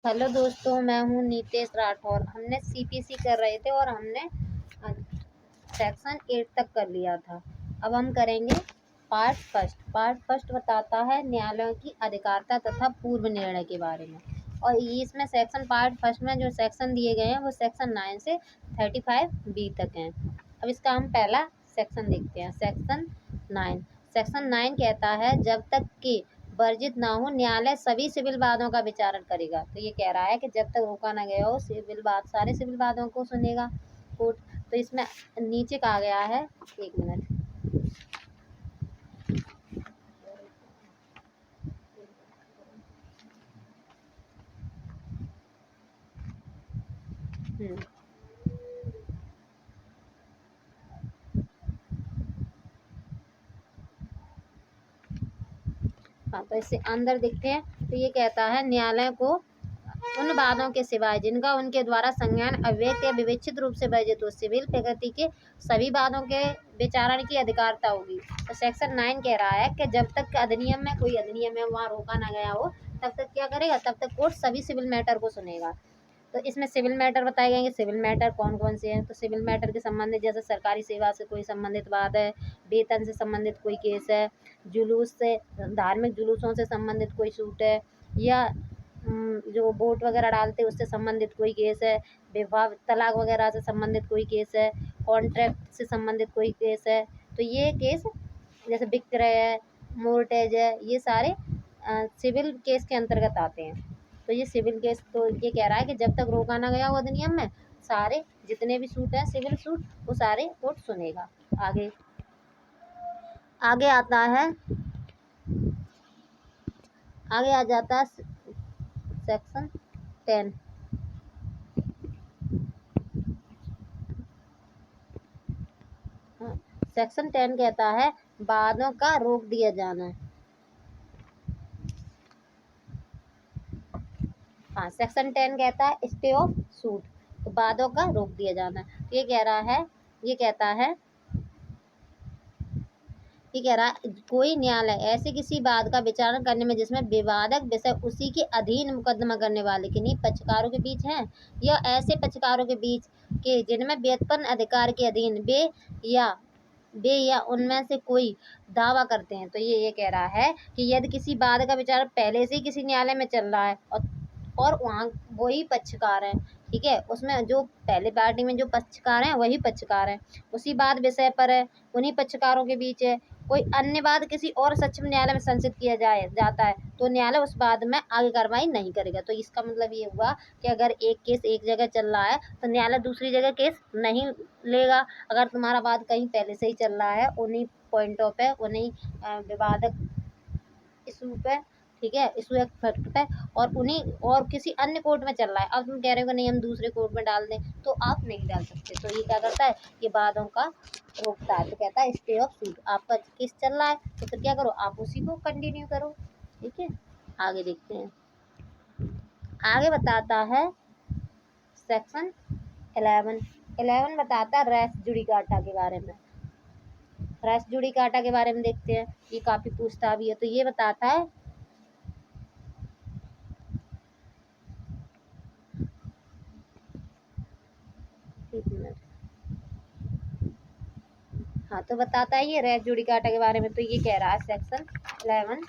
Hello दोस्तों, मैं हूँ नीतेश राठौर। हमने सीपीसी कर रहे थे और हमने सेक्शन 8 तक कर लिया था। अब हम करेंगे पार्ट फर्स्ट। पार्ट फर्स्ट बताता है न्यायालयों की अधिकारिता तथा पूर्व निर्णय के बारे में। और इसमें सेक्शन पार्ट फर्स्ट में जो सेक्शन दिए गए हैं वो सेक्शन 9 से 35B तक हैं। अब इसका हम पहला सेक्शन देखते हैं। सेक्शन 9। सेक्शन 9 कहता है जब तक कि वर्जित ना हो न्यायालय सभी सिविल वादों का विचारण करेगा। तो ये कह रहा है कि जब तक रोका ना गया हो सिविल वाद, सारे सिविल वादों को सुनेगा कोर्ट। तो इसमें नीचे कहा गया है, एक मिनट, हाँ तो इससे अंदर देखते हैं। तो ये कहता है न्यायालय को उन वादों के सिवाय जिनका उनके द्वारा संज्ञान अव्यक्त या विवेचित रूप से वर्जित हो सिविल प्रकृति के सभी वादों के विचारण की अधिकारिता होगी। तो सेक्शन 9 कह रहा है कि जब तक अधिनियम में कोई अधिनियम है वहाँ रोका ना गया हो तब तक क्या करेगा, तब तक कोर्ट सभी सिविल मैटर को सुनेगा। तो इसमें सिविल मैटर बताए गए हैं। सिविल मैटर कौन कौन से हैं। तो सिविल मैटर के संबंधित जैसे सरकारी सेवा से कोई संबंधित वाद है, वेतन से संबंधित कोई केस है, जुलूस से, धार्मिक जुलूसों से संबंधित कोई सूट है, या जो वोट वगैरह डालते उससे संबंधित कोई केस है, विवाह तलाक वगैरह से संबंधित कोई केस है, कॉन्ट्रैक्ट से संबंधित कोई केस है। तो ये केस जैसे विक्रय है, मोर्टेज है, ये सारे सिविल केस के अंतर्गत आते हैं। तो ये सिविल केस, तो ये कह रहा है कि जब तक रोका ना गया हो अधिनियम में सारे जितने भी सूट हैं सिविल सूट वो सारे कोर्ट सुनेगा। आगे आगे आता है, आगे आ जाता है सेक्शन 10। सेक्शन 10 कहता है वादों का रोक दिया जाना। हाँ, सेक्शन 10 कहता है स्टे ऑफ सूट, तो वादों का रोक दिया जाना। तो ये कह रहा है, ये कहता है, ये कह रहा है कोई न्यायालय ऐसे किसी वाद का विचारण करने में जिसमें विवादक विषय उसी के अधीन मुकदमा करने वाले किन्हीं पक्षकारों के बीच हैं या ऐसे पक्षकारों के बीच के जिनमें व्युत्पन्न अधिकार के अधीन वे या उनमें से कोई दावा करते हैं। तो ये कह रहा है कि यदि किसी वाद का विचार पहले से ही किसी न्यायालय में चल रहा है और वहाँ वही पक्षकार हैं, ठीक है, उसमें जो पहले पार्टी में जो पक्षकार हैं वही पक्षकार हैं, उसी बात विषय पर है, उन्हीं पक्षकारों के बीच है, कोई अन्य वाद किसी और सक्षम न्यायालय में संचित किया जाता है तो न्यायालय उस वाद में आगे कार्रवाई नहीं करेगा। तो इसका मतलब ये हुआ कि अगर एक केस एक जगह चल रहा है तो न्यायालय दूसरी जगह केस नहीं लेगा। अगर तुम्हारा वाद कहीं पहले से ही चल रहा है उन्हीं पॉइंटों पे, उन्हीं विवादक इशू पे, ठीक है, इशू एक फैक्ट पे, और उन्हीं और किसी अन्य कोर्ट में चल रहा है, अब तुम कह रहे हो कि नहीं हम दूसरे कोर्ट में डाल दें, तो आप नहीं डाल सकते। तो ये क्या करता है, ये वादों का रोकता है। तो कहता है स्टे ऑफ सूट, आपका केस चल रहा है तो फिर क्या करो, आप उसी को कंटिन्यू करो। ठीक है, आगे देखते हैं। आगे बताता है सेक्शन 11 बताता है रेस जुडिकाटा के बारे में। रेस जुडिकाटा के बारे में देखते हैं, ये काफी पूछता भी है। तो ये बताता है, एक मिनट, हाँ तो बताता है ये रेस जुडिकाटा के बारे में। तो ये कह रहा है सेक्शन 11,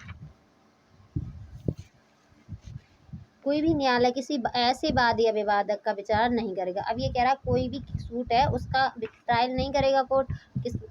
कोई भी न्यायालय किसी ऐसे वाद या विवादक का विचार नहीं करेगा। अब ये कह रहा है कोई भी सूट है उसका ट्रायल नहीं करेगा कोर्ट,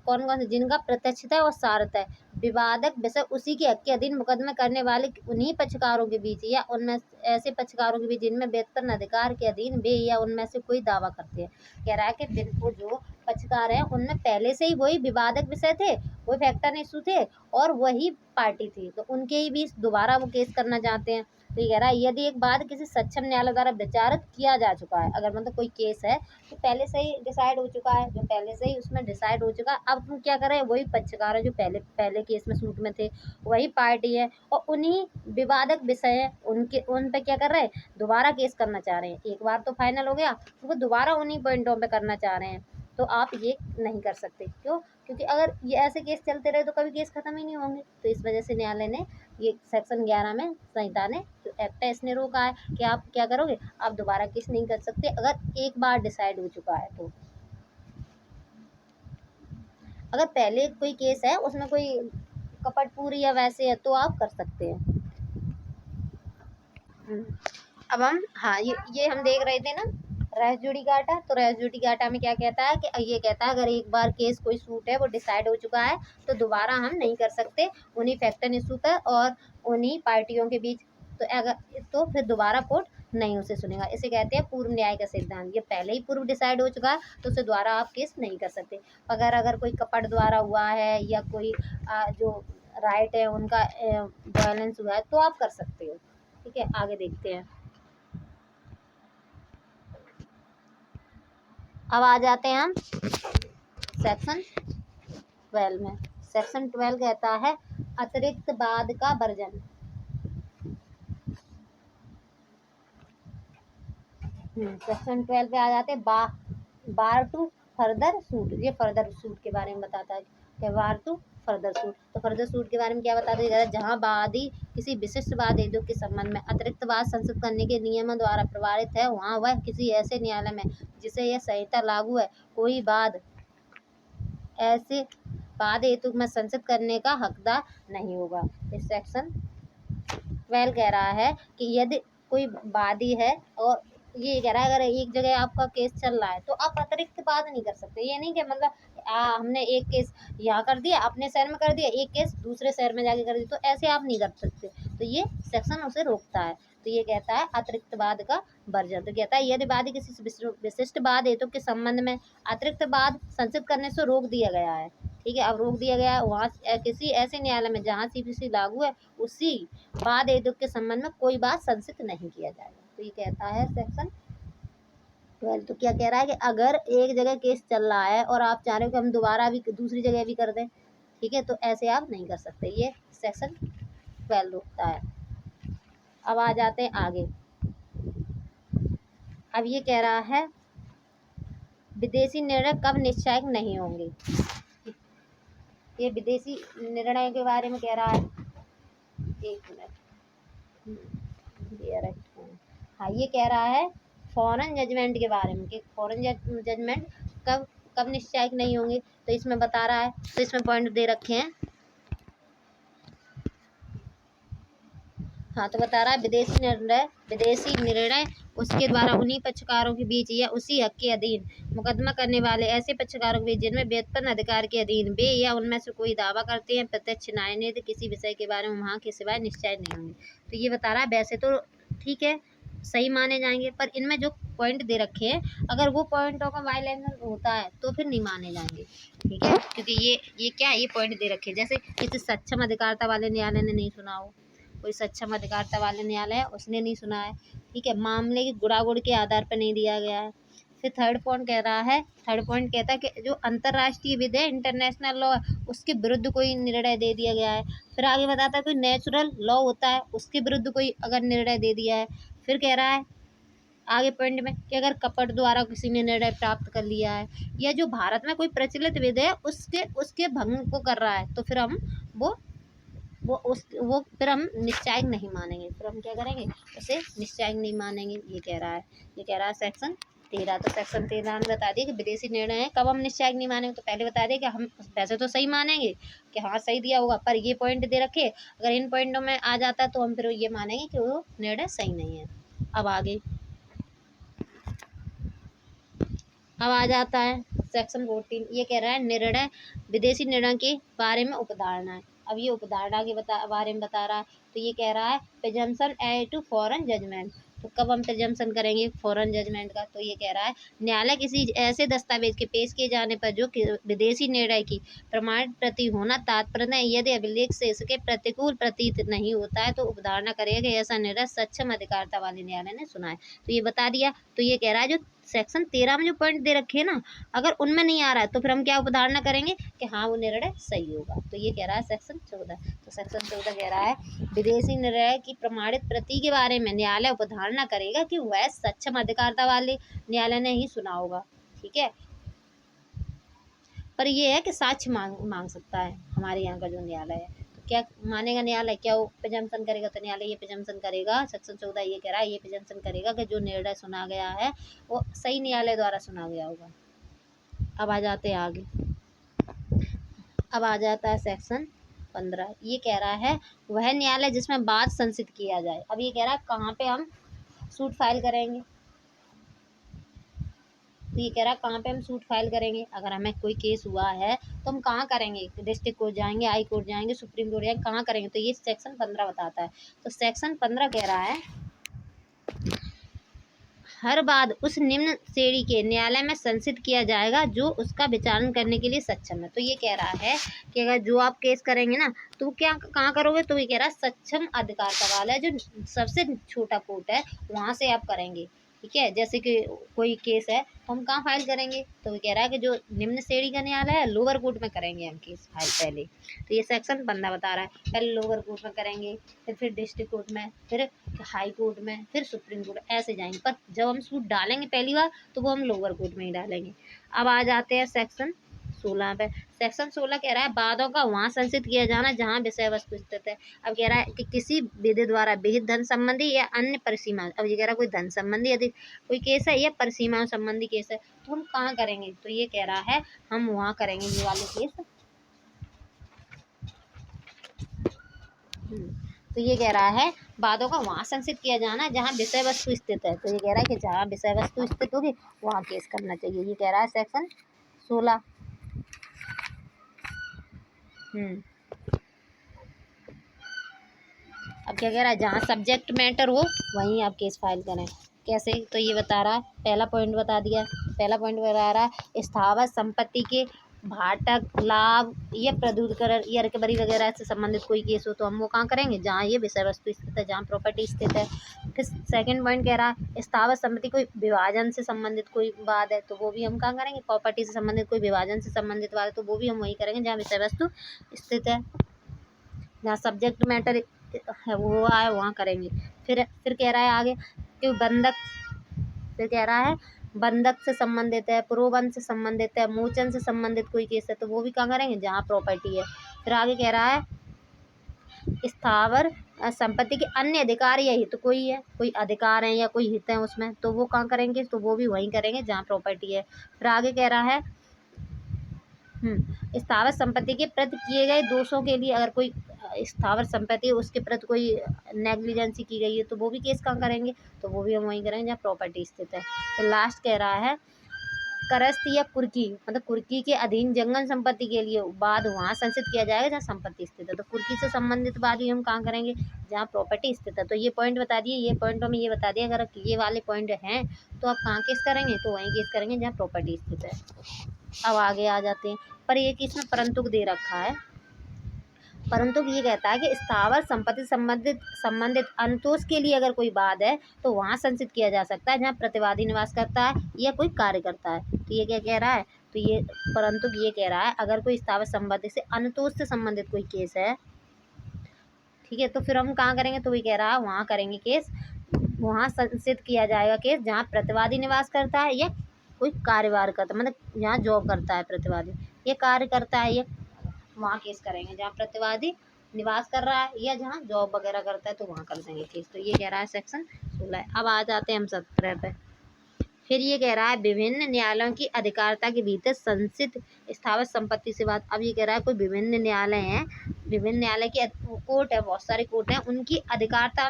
कौन कौन से जिनका प्रत्यक्षता और सारता है विवादक विषय उसी के हक के अधीन मुकदमा करने वाले उन्हीं पक्षकारों के बीच या उनमें ऐसे पक्षकारों के बीच जिनमें व्युत्पन्न अधिकार के अधीन वे या उनमें से कोई दावा करते हैं। कह रहा है कि बिल्कुल जो पक्षकार हैं उनमें पहले से ही वही विवादक विषय थे, वही फैक्टर इशू थे और वही पार्टी थी, तो उनके ही बीच दोबारा वो केस करना चाहते हैं। तो ये कह रहा है यदि एक बात किसी सक्षम न्यायालय द्वारा विचारित किया जा चुका है, अगर मतलब कोई केस है तो पहले से ही डिसाइड हो चुका है, जो पहले से ही उसमें डिसाइड हो चुका है, अब तुम क्या कर रहे हैं, वही पक्षकार है जो पहले केस में सूट में थे, वही पार्टी है और उन्हीं विवादक विषय है, उन पे क्या कर रहे हैं, दोबारा केस करना चाह रहे हैं। एक बार तो फाइनल हो गया तो वो दोबारा उन्हीं पॉइंटों पे करना चाह रहे हैं। तो आप ये नहीं कर सकते, क्यों, क्योंकि अगर ये ऐसे केस चलते रहे तो कभी केस खत्म ही नहीं होंगे। तो इस वजह से न्यायालय ने ये सेक्शन 11 में संहिता ने एक्ट है इसने रोका है कि आप क्या करोगे, आप दोबारा केस नहीं कर सकते अगर एक बार डिसाइड हो चुका है। तो अगर पहले कोई केस है उसमें कोई कपटपूरी या वैसे है तो आप कर सकते हैं। अब हम हाँ ये हम देख रहे थे ना रेस जुडिकाटा। तो रेस जुडिकाटा में क्या कहता है कि ये कहता है अगर एक बार केस कोई सूट है वो डिसाइड हो चुका है तो दोबारा हम नहीं कर सकते उन्हीं फैक्टर इशू पर और उन्हीं पार्टियों के बीच। तो अगर तो फिर दोबारा कोर्ट नहीं उसे सुनेगा। इसे कहते हैं पूर्व न्याय का सिद्धांत। ये पहले ही पूर्व डिसाइड हो चुका है तो उसे दोबारा आप केस नहीं कर सकते। अगर कोई कपट द्वारा हुआ है या कोई जो राइट है उनका वायलेंस हुआ है तो आप कर सकते हो। ठीक है, आगे देखते हैं। अब आ जाते हैं हम सेक्शन 12 में। सेक्शन 12 कहता है अतिरिक्त बाद का वर्जन। सेक्शन 12 पे आ जाते हैं बार टू फर्दर सूट। ये फर्दर सूट के बारे में बताता है कि बार टू फर्दर सूट। तो फर्दर सूट के बारे में क्या बताते हैं, जहाँ वादी किसी विशिष्ट वाद हेतु के संबंध में अतिरिक्त वाद संचित करने के नियमों द्वारा प्रभावित है वहाँ वह किसी ऐसे न्यायालय में जिसे यह संहिता लागू है कोई वाद ऐसे वाद हेतु में संचित करने का हकदार नहीं होगा। इस सेक्शन 12 कह रहा है कि यदि कोई वादी है और ये कह रहा है अगर एक जगह आपका केस चल रहा है तो आप अतिरिक्त बात नहीं कर सकते। ये नहीं कि मतलब हमने एक केस यहाँ कर दिया अपने शहर में कर दिया, एक केस दूसरे शहर में जाके कर दिया, तो ऐसे आप नहीं कर सकते। तो ये सेक्शन उसे रोकता है। तो ये कहता है अतिरिक्त बाद का वर्जन। तो कहता है यदि वादी किसी विशिष्ट बाद हेतु के संबंध में अतिरिक्त बाद संचित करने से रोक दिया गया है। ठीक है, अब रोक दिया गया है वहाँ किसी ऐसे न्यायालय में जहाँ CPC लागू है उसी बाद हेतु के संबंध में कोई बात संचित नहीं किया जाएगा। तो ये कहता है सेक्शन 12। तो क्या कह रहा है कि अगर एक जगह केस चल रहा है और आप चाह रहे हो कि हम दोबारा भी दूसरी जगह भी कर दें, ठीक है, तो ऐसे आप नहीं कर सकते। ये सेक्शन 12 रोकता है। अब आ जाते हैं आगे। अब ये कह रहा है विदेशी निर्णय कब निश्चायक नहीं होंगे। ये विदेशी निर्णय के बारे में कह रहा है। एक मिनट, हाँ ये कह रहा है फॉरेन जजमेंट के बारे में कि फॉरेन जजमेंट कब कब निश्चायक नहीं होंगे। तो इसमें बता रहा है, तो इसमें पॉइंट दे रखे हैं। हाँ तो बता रहा है विदेशी निर्णय उसके द्वारा उन्हीं पक्षकारों के बीच या उसी हक के अधीन मुकदमा करने वाले ऐसे पक्षकारों के बीच जिनमें व्युत्पन्न अधिकार के अधीन वे या उनमें से कोई दावा करते हैं प्रत्यक्ष न्यायाधीश किसी विषय के बारे में वहाँ के सिवाय निश्चय नहीं होंगे। तो ये बता रहा है वैसे तो ठीक है सही माने जाएंगे, पर इनमें जो पॉइंट दे रखे हैं अगर वो पॉइंटों का वायलेशन होता है तो फिर नहीं माने जाएंगे। ठीक है, क्योंकि ये क्या ये पॉइंट दे रखे हैं जैसे किसी सक्षम अधिकारिता वाले न्यायालय ने नहीं सुना हो, कोई सक्षम अधिकारिता वाले न्यायालय है उसने नहीं सुना है। ठीक है, मामले की गुड़ागुड़ के आधार पर नहीं दिया गया है। फिर थर्ड पॉइंट कह रहा है, थर्ड पॉइंट कहता है कि जो अंतर्राष्ट्रीय विधि है इंटरनेशनल लॉ है उसके विरुद्ध कोई निर्णय दे दिया गया है। फिर आगे बताता है कोई नेचुरल लॉ होता है उसके विरुद्ध कोई अगर निर्णय दे दिया है। फिर कह रहा है आगे पॉइंट में कि अगर कपट द्वारा किसी ने निर्णय प्राप्त कर लिया है या जो भारत में कोई प्रचलित विधि है उसके भंग को कर रहा है तो फिर हम वो फिर हम निश्चायक नहीं मानेंगे। फिर हम क्या करेंगे, उसे निश्चायक नहीं मानेंगे। ये कह रहा है सेक्शन 13। तो सेक्शन 13 में बता दिए कि विदेशी निर्णय है कब हम निश्चायक नहीं मानेंगे। तो पहले बता दिए कि हम वैसे तो सही मानेंगे कि हाँ सही दिया होगा, पर ये पॉइंट दे रखे अगर इन पॉइंटों में आ जाता है तो हम फिर ये मानेंगे कि वो निर्णय सही नहीं है। अब आ जाता है सेक्शन 14। ये कह रहा है निर्णय विदेशी निर्णय के बारे में उपधारणा है। अब ये उपधारणा के बारे में बता रहा है। तो ये कह रहा है presumption as to foreign judgment. तो कब हम प्रिजम्पशन करेंगे फॉरेन जजमेंट का, तो ये कह रहा है न्यायालय किसी ऐसे दस्तावेज के पेश किए जाने पर जो विदेशी निर्णय की प्रमाणित प्रति होना तात्पर्य नहीं यदि अभिलेख से इसके प्रतिकूल प्रतीत नहीं होता है तो उपधारणा करेगा कि ऐसा निर्णय सक्षम अधिकारिता वाले न्यायालय ने सुना है। तो ये बता दिया। तो ये कह रहा है जो सेक्शन 13 में जो पॉइंट दे रखे हैं ना अगर उनमें नहीं आ रहा है तो फिर हम क्या उपधारणा करेंगे कि हाँ वो निर्णय सही होगा। तो ये कह रहा है सेक्शन 14। तो सेक्शन 14 कह रहा है विदेशी निर्णय की प्रमाणित प्रति के बारे में न्यायालय उपधारणा करेगा कि वह सक्षम अधिकारिता वाले न्यायालय ने ही सुना होगा। ठीक है, पर ये है कि साक्ष्य मांग सकता है हमारे यहाँ का जो न्यायालय है। तो क्या मानेगा न्यायालय, क्या वो प्रिजम्पशन करेगा? तो न्यायालय ये प्रिजम्पशन करेगा, सेक्शन 14 ये कह रहा है, ये प्रिजम्पशन करेगा कि जो निर्णय सुना गया है वो सही न्यायालय द्वारा सुना गया होगा। अब आ जाते हैं आगे। अब आ जाता है सेक्शन 15। ये कह रहा है वह न्यायालय जिसमें वाद संसित किया जाए। अब ये कह रहा है कहाँ पे हम सूट फाइल करेंगे, तो ये कह रहा है कहाँ पे हम सूट फाइल करेंगे। अगर हमें कोई केस हुआ है तो हम कहाँ करेंगे? डिस्ट्रिक्ट कोर्ट जाएंगे, हाई कोर्ट जाएंगे, सुप्रीम कोर्ट जाएंगे, कहाँ करेंगे? तो ये सेक्शन 15 बताता है। तो सेक्शन 15 कह रहा है हर वाद उस निम्न श्रेणी के न्यायालय में संसित किया जाएगा जो उसका विचारण करने के लिए सक्षम है। तो ये कह रहा है कि अगर जो आप केस करेंगे ना तो वो क्या कहाँ करोगे? तो ये कह रहा है सक्षम अधिकार सवाल है, जो सबसे छोटा कोर्ट है वहाँ से आप करेंगे। ठीक है, जैसे कि कोई केस है तो हम कहाँ फाइल करेंगे? तो ये कह रहा है कि जो निम्न श्रेणी का न्यायालय है लोअर कोर्ट में करेंगे हम केस फाइल पहले। तो ये सेक्शन 15 बता रहा है पहले लोअर कोर्ट में करेंगे, फिर डिस्ट्रिक्ट कोर्ट में, फिर हाई कोर्ट में, फिर सुप्रीम कोर्ट, ऐसे जाएंगे। पर जब हम सूट डालेंगे पहली बार तो वो हम लोअर कोर्ट में ही डालेंगे। अब आ जाते हैं सेक्शन 16 पे। सेक्शन 16 कह रहा है वादों का वहाँ संसित किया जाना जहाँ विषय वस्तु स्थित है। अब कह रहा है कि किसी विधि द्वारा विहित धन संबंधी या अन्य परिसीमा, अब ये कह रहा है कोई धन संबंधी यदि कोई केस है या परिसीमाओं संबंधी केस है तो हम कहाँ करेंगे? तो ये कह रहा है हम वहाँ करेंगे ये वाले केस। तो ये कह रहा है वादों का वहाँ संसित किया जाना जहाँ विषय वस्तु स्थित है। तो ये कह रहा है कि जहाँ विषय वस्तु स्थित होगी वहाँ केस करना चाहिए। ये कह रहा है सेक्शन 16। अब क्या कह रहा है जहाँ सब्जेक्ट मैटर हो वहीं आप केस फाइल करें। कैसे? तो ये बता रहा है, पहला पॉइंट बता दिया। पहला पॉइंट बता रहा है स्थावर संपत्ति के भाटक, लाभ या प्रदूषण या रिकवरी वगैरह से संबंधित कोई केस हो तो हम वो कहाँ करेंगे? जहाँ ये विषय वस्तु स्थित है, जहाँ प्रॉपर्टी स्थित है। फिर सेकंड पॉइंट कह रहा है स्थावर संपत्ति कोई विभाजन से संबंधित कोई वाद है तो वो भी हम कहाँ करेंगे? प्रॉपर्टी से संबंधित कोई विभाजन से संबंधित वाद है तो वो भी हम वही करेंगे जहाँ विषय वस्तु स्थित है, जहाँ सब्जेक्ट मैटर है वो आए वहाँ करेंगे। फिर कह रहा है आगे कि बंधक, फिर कह रहा है बंधक से संबंधित है, प्रोबंध से संबंधित है, मोचन से संबंधित कोई केस है तो वो भी कहाँ करेंगे? जहाँ प्रॉपर्टी है। फिर आगे कह रहा है स्थावर संपत्ति के अन्य अधिकार या हित कोई है, कोई अधिकार है या कोई हित है उसमें तो वो कहाँ करेंगे? तो वो भी वहीं करेंगे जहाँ प्रॉपर्टी है। फिर आगे कह रहा है स्थावर संपत्ति के प्रति किए गए दोषों के लिए अगर कोई स्थावर संपत्ति है उसके प्रति कोई नेग्लिजेंसी की गई है तो वो भी केस कहाँ करेंगे? तो वो भी हम वहीं करेंगे जहाँ प्रॉपर्टी स्थित है। तो लास्ट कह रहा है करस्त या कुर्की, मतलब कुर्की के अधीन जंगल संपत्ति के लिए वाद वहाँ संचित किया जाएगा जहाँ संपत्ति स्थित है। तो कुर्की से संबंधित वाद भी हम कहाँ करेंगे? जहाँ प्रॉपर्टी स्थित है। तो ये पॉइंट बता दिए, ये पॉइंटों में ये बता दिया अगर ये वाले पॉइंट हैं तो आप कहाँ केस करेंगे? तो वहीं केस करेंगे जहाँ प्रॉपर्टी स्थित है। अब आगे आ जाते हैं, पर एक इसमें परंतु दे रखा है। परंतु ये कहता है कि स्थावर संपत्ति संबंधित अनुतोष के लिए अगर कोई वाद है तो वहाँ संचित किया जा सकता है जहाँ प्रतिवादी निवास करता है या कोई कार्य करता है। तो ये क्या कह रहा है? तो ये परंतु ये कह रहा है अगर कोई स्थावर संपत्ति से अनुतोष से संबंधित कोई केस है, ठीक है, तो फिर हम कहाँ करेंगे? तो ये कह रहा है वहाँ करेंगे केस, वहाँ संचित किया जाएगा केस जहाँ प्रतिवादी निवास करता है या कोई कार्यवार करता है, मतलब जहाँ जॉब करता है प्रतिवादी, ये कार्य करता है, ये वहाँ केस करेंगे जहाँ प्रतिवादी निवास कर रहा है या जहाँ जॉब वगैरह करता है तो वहाँ कर देंगे केस। तो ये कह रहा है सेक्शन 16। अब आ जाते हैं हम 17 पे। फिर ये कह रहा है विभिन्न न्यायालयों की अधिकारिता के भीतर संचित स्थावर संपत्ति से बात। अब ये कह रहा है कोई विभिन्न न्यायालय हैं, विभिन्न न्यायालय के कोर्ट है, बहुत सारे कोर्ट हैं, उनकी अधिकारिता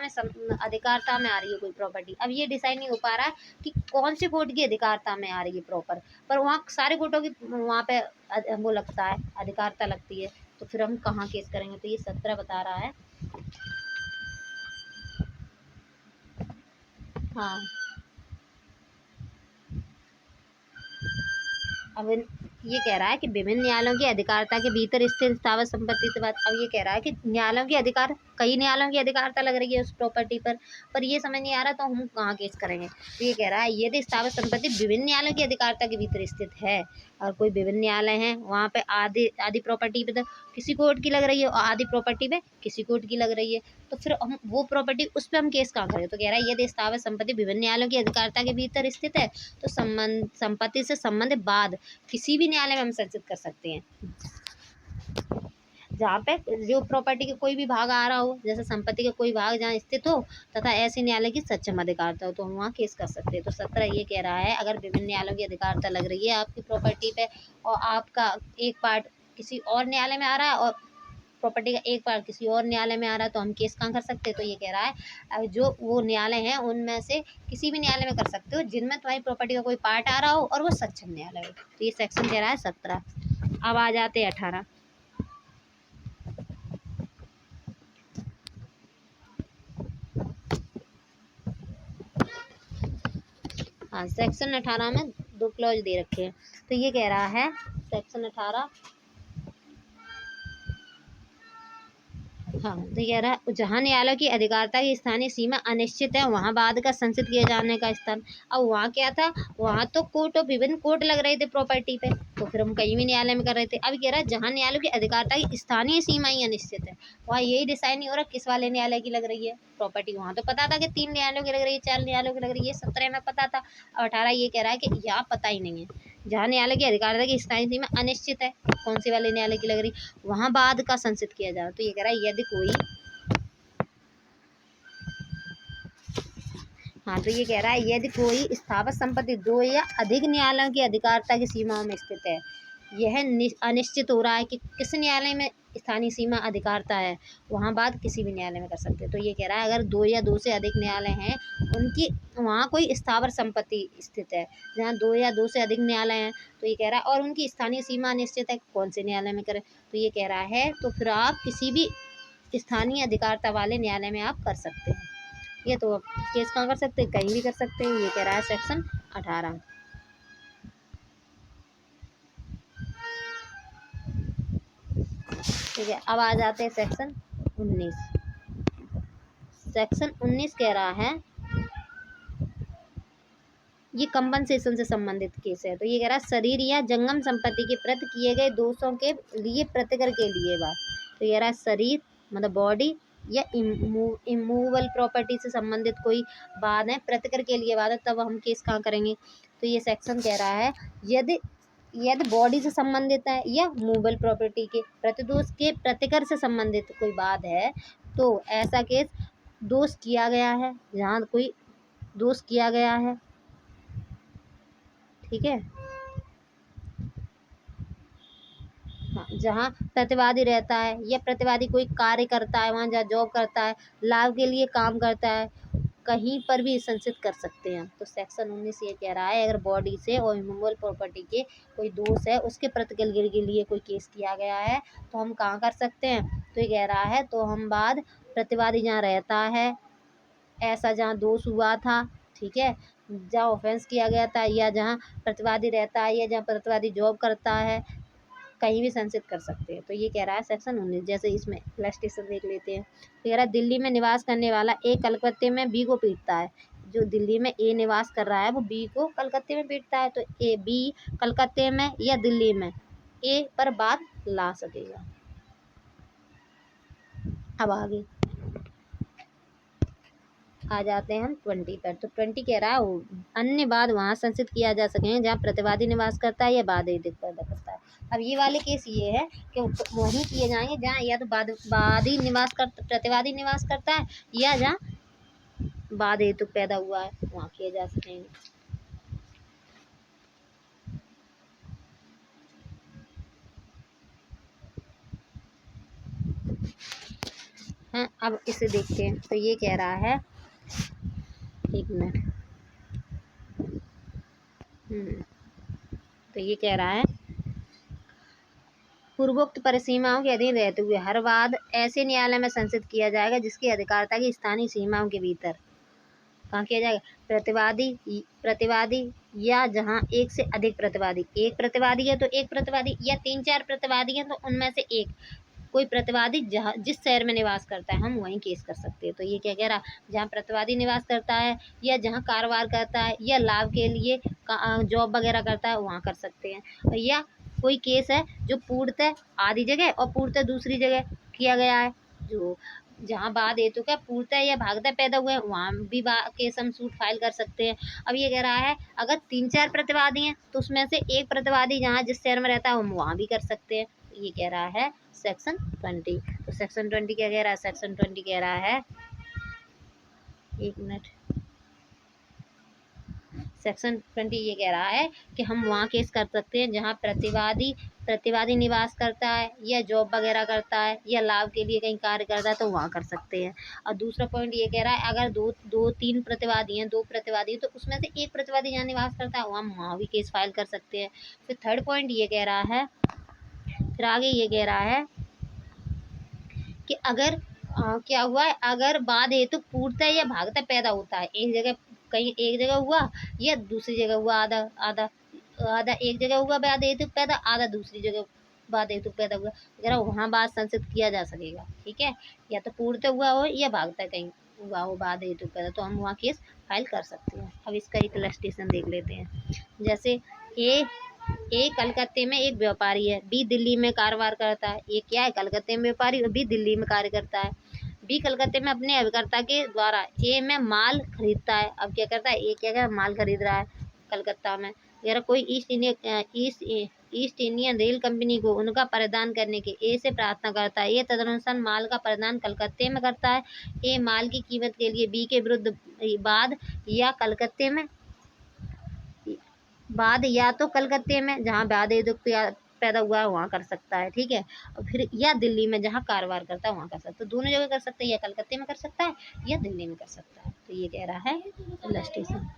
में आ रही है कोई प्रॉपर्टी। अब ये डिसाइड नहीं हो पा रहा है कि कौन से कोर्ट की अधिकारिता में आ रही है प्रॉपर, पर वहाँ सारे कोर्टों की वहाँ पे वो लगता है, अधिकारिता लगती है। तो फिर हम कहाँ केस करेंगे? तो ये 17 बता रहा है। हाँ, अब ये कह रहा है कि विभिन्न न्यायालयों की अधिकारिता के भीतर स्थित स्थावर संपत्ति से बात। अब ये कह रहा है कि न्यायालयों की अधिकार, कई न्यायालयों की अधिकारिता लग रही है उस प्रॉपर्टी पर ये समझ नहीं आ रहा तो हम कहाँ केस करेंगे? तो ये कह रहा है यदि स्थावर संपत्ति विभिन्न न्यायालयों की अधिकारिता के भीतर स्थित है और कोई विभिन्न न्यायालय हैं वहाँ पे आधी प्रॉपर्टी पे तो किसी कोर्ट की लग रही है और आधी प्रॉपर्टी पे किसी कोर्ट की लग रही है, तो फिर हम वो प्रॉपर्टी उस पर हम केस कहाँ करें? तो कह रहा है यदि स्थावर संपत्ति विभिन्न न्यायालयों की अधिकारिता के भीतर स्थित है तो संपत्ति से संबंधित बाद किसी भी न्यायालय में हम संचित कर सकते हैं। जहाँ पे जो प्रॉपर्टी के कोई भी भाग आ रहा हो, जैसे संपत्ति का कोई भाग जहाँ स्थित हो तथा ऐसे न्यायालय की सक्षम अधिकारता हो, तो हम वहाँ केस कर सकते हैं। तो 17 ये कह रहा है, अगर विभिन्न न्यायालयों की अधिकारता लग रही है आपकी प्रॉपर्टी पे और आपका एक पार्ट किसी और न्यायालय में आ रहा है और प्रॉपर्टी का एक पार्ट किसी और न्यायालय में आ रहा है, तो हम केस कहाँ कर सकते हैं? तो ये कह रहा है जो वो न्यायालय है उनमें से किसी भी न्यायालय में कर सकते हो जिनमें तुम्हारी प्रॉपर्टी का कोई पार्ट आ रहा हो और वो सक्षम न्यायालय हो। तो ये सेक्शन कह रहा है 17। अब आ जाते हैं 18। हाँ, सेक्शन 18 में 2 क्लॉज दे रखे हैं। तो ये कह रहा है सेक्शन 18, हाँ, तो कह रहा है जहाँ न्यायालय की अधिकारता की स्थानीय सीमा अनिश्चित है वहाँ बाद का संचित किए जाने का स्थान। अब वहाँ क्या था, वहाँ तो कोर्ट और विभिन्न कोर्ट लग रहे थे प्रॉपर्टी पे, तो फिर हम कहीं भी न्यायालय में कर रहे थे। अब कह रहा है जहाँ न्यायालय की अधिकारता की स्थानीय सीमा ही अनिश्चित है, वहाँ यही डिसाइड नहीं हो रहा किस वाले न्यायालय की लग रही है प्रॉपर्टी। वहाँ तो पता था कि 3 न्यायालयों की लग रही है, 4 न्यायालयों की लग रही है, 17 में पता था। अब 18 ये कह रहा है कि यहाँ पता ही नहीं है। जहाँ न्यायालय की अधिकारता की स्थानीय सीमा अनिश्चित है, कौन सी वाले न्यायालय की लग रही, वहाँ बाद का संचित किया जा रहा। तो ये कह रहा है यदि कोई, हाँ, तो ये कह रहा है यदि कोई स्थावर संपत्ति 2 या अधिक न्यायालयों की अधिकारता की सीमाओं में स्थित है, यह अनिश्चित हो रहा है कि किस न्यायालय में स्थानीय सीमा अधिकारता है, वहाँ बात किसी भी न्यायालय में कर सकते हैं। तो ये कह रहा है अगर 2 या 2 से अधिक न्यायालय हैं, उनकी वहाँ कोई स्थावर संपत्ति स्थित है, जहाँ 2 या 2 से अधिक न्यायालय हैं, तो ये कह रहा है और उनकी स्थानीय सीमा अनिश्चित है, कौन से न्यायालय में करें। तो ये कह रहा है तो फिर आप किसी भी स्थानीय अधिकारता वाले न्यायालय में आप कर सकते हैं। ये तो केस कहाँ कर सकते हैं, कहीं भी कर सकते हैं। ये कह रहा है सेक्शन 18। ठीक है, अब आ जाते हैं सेक्शन 19। सेक्शन 19 कह रहा है ये कंपनसेशन से संबंधित केस है। तो ये कह रहा है शरीर या जंगम संपत्ति के प्रति किए गए दोषों के लिए प्रतिकर के लिए बात। तो ये कह रहा है शरीर मतलब बॉडी या इमूवेबल प्रॉपर्टी से संबंधित कोई बात है, प्रतिकर के लिए बात है, तब हम केस कहाँ करेंगे। तो ये सेक्शन कह रहा है यदि यदि बॉडी से संबंधित है या मूवेबल प्रॉपर्टी के प्रतिदोष के प्रतिकर से संबंधित कोई बात है, तो ऐसा केस दोष किया गया है, जहाँ कोई दोष किया गया है, ठीक है, हाँ, जहाँ प्रतिवादी रहता है या प्रतिवादी कोई कार्य करता है, वहाँ जहाँ जॉब करता है, लाभ के लिए काम करता है, कहीं पर भी संचित कर सकते हैं। तो सेक्शन 19 ये कह रहा है अगर बॉडी से और इमूवेबल प्रॉपर्टी के कोई दोष है, उसके प्रतिक्रिया के लिए कोई केस किया गया है, तो हम कहाँ कर सकते हैं। तो ये कह रहा है तो हम बाद प्रतिवादी जहाँ रहता है, ऐसा जहाँ दोष हुआ था, ठीक है, जहाँ ऑफेंस किया गया था, या जहाँ प्रतिवादी रहता है, या जहाँ प्रतिवादी जॉब करता है, कहीं भी संचित कर सकते हैं। तो ये कह रहा है सेक्शन 19। जैसे इसमें इलस्ट्रेशन देख लेते हैं। तो कह रहा है दिल्ली में निवास करने वाला ए कलकत्ते में बी को पीटता है। जो दिल्ली में ए निवास कर रहा है वो बी को कलकत्ते में पीटता है, तो ए बी कलकत्ते में या दिल्ली में ए पर बात ला सकेगा। अब आगे आ जाते हैं हम 20 पर। तो 20 कह रहा है अन्य वाद वहाँ संचित किया जा सके जहाँ प्रतिवादी निवास करता है या वादी पैदा करता है। अब ये वाले केस ये है कि वहीं किए जाएंगे जहाँ या तो वादी निवास कर प्रतिवादी निवास करता है या जहाँ वाद हेतु पैदा हुआ है, वहाँ किए जा सकेंगे। हाँ, अब इसे देखते हैं। तो ये कह रहा है, एक मिनट, तो ये कह रहा है पूर्वोक्त परिसीमाओं के अधीन रहते हुए हर वाद ऐसे न्यायालय में संचित किया जाएगा जिसकी अधिकारता की स्थानीय सीमाओं के भीतर। कहाँ किया जाएगा, प्रतिवादी या जहाँ एक से अधिक प्रतिवादी, एक प्रतिवादी है तो एक प्रतिवादी, या 3-4 प्रतिवादी हैं तो उनमें से एक कोई प्रतिवादी जहाँ जिस शहर में निवास करता है हम वहीं केस कर सकते हैं। तो ये क्या कह रहा, जहाँ प्रतिवादी निवास करता है या जहाँ कारोबार करता है या लाभ के लिए जॉब वगैरह करता है वहाँ कर सकते हैं। या कोई केस है जो पूर्णतः आधी जगह और पूर्णतः दूसरी जगह किया गया है, जो जहाँ बाद हेतु का पूर्णतः या भागतः पैदा हुए हैं वहाँ भी केस हम सूट फाइल कर सकते हैं। अब ये कह रहा है अगर 3-4 प्रतिवादी हैं तो उसमें से एक प्रतिवादी जहाँ जिस शहर में रहता है हम वहाँ भी कर सकते हैं। ये कह रहा है सेक्शन 20। तो सेक्शन 20 क्या कह रहा है? सेक्शन 20 कह रहा है, एक मिनट, सेक्शन 20 ये कह रहा है कि हम वहाँ केस कर सकते हैं जहाँ प्रतिवादी निवास करता है या जॉब वगैरह करता है या लाभ के लिए कहीं कार्य करता है, तो वहाँ कर सकते हैं। और दूसरा पॉइंट ये कह रहा है अगर दो तीन प्रतिवादी हैं, दो प्रतिवादी तो उसमें से एक प्रतिवादी जहाँ निवास करता है वहाँ भी केस फाइल कर सकते हैं। फिर थर्ड पॉइंट ये कह रहा है, फिर आगे ये कह रहा है कि अगर क्या हुआ है, अगर बाद हेतु तो पूर्णतः या भागतः पैदा होता है, एक जगह कहीं एक जगह हुआ या दूसरी जगह हुआ, आधा आधा आधा एक जगह हुआ बाद हेतु पैदा, आधा दूसरी जगह बाद हेतु पैदा हुआ, जरा वहाँ बात संचित किया जा सकेगा। ठीक है, या तो पूर्णतः हुआ हो या भागतः कहीं हुआ हो बाद हेतु पैदा, तो हम वहाँ केस फाइल कर सकते हैं। अब इसका एक इलस्ट्रेशन देख लेते हैं। जैसे ए कलकत्ते में एक व्यापारी है, बी दिल्ली में कारोबार करता है। ये क्या है? कलकत्ते में व्यापारी और बी दिल्ली में कार्य करता है। बी कलकत्ते में अपने अभिकर्ता के द्वारा ए में माल खरीदता है। अब क्या करता है? ए क्या क्या माल खरीद रहा है कलकत्ता में। अगर कोई ईस्ट इंडियन रेल कंपनी को उनका प्रदान करने के ए से प्रार्थना करता है। ए तदनुसार माल का प्रदान कलकत्ते में करता है। ए माल की कीमत के लिए बी के विरुद्ध बाद या कलकत्ते में बाद या तो कलकत्ते में जहाँ बाद पैदा हुआ है वहाँ कर सकता है। ठीक है, और फिर या दिल्ली में जहाँ कारोबार करता है वहाँ कर सकता है। तो दोनों जगह कर सकता है, या कलकत्ते में कर सकता है या दिल्ली में कर सकता है। तो ये कह रहा है इलस्ट्रेशन।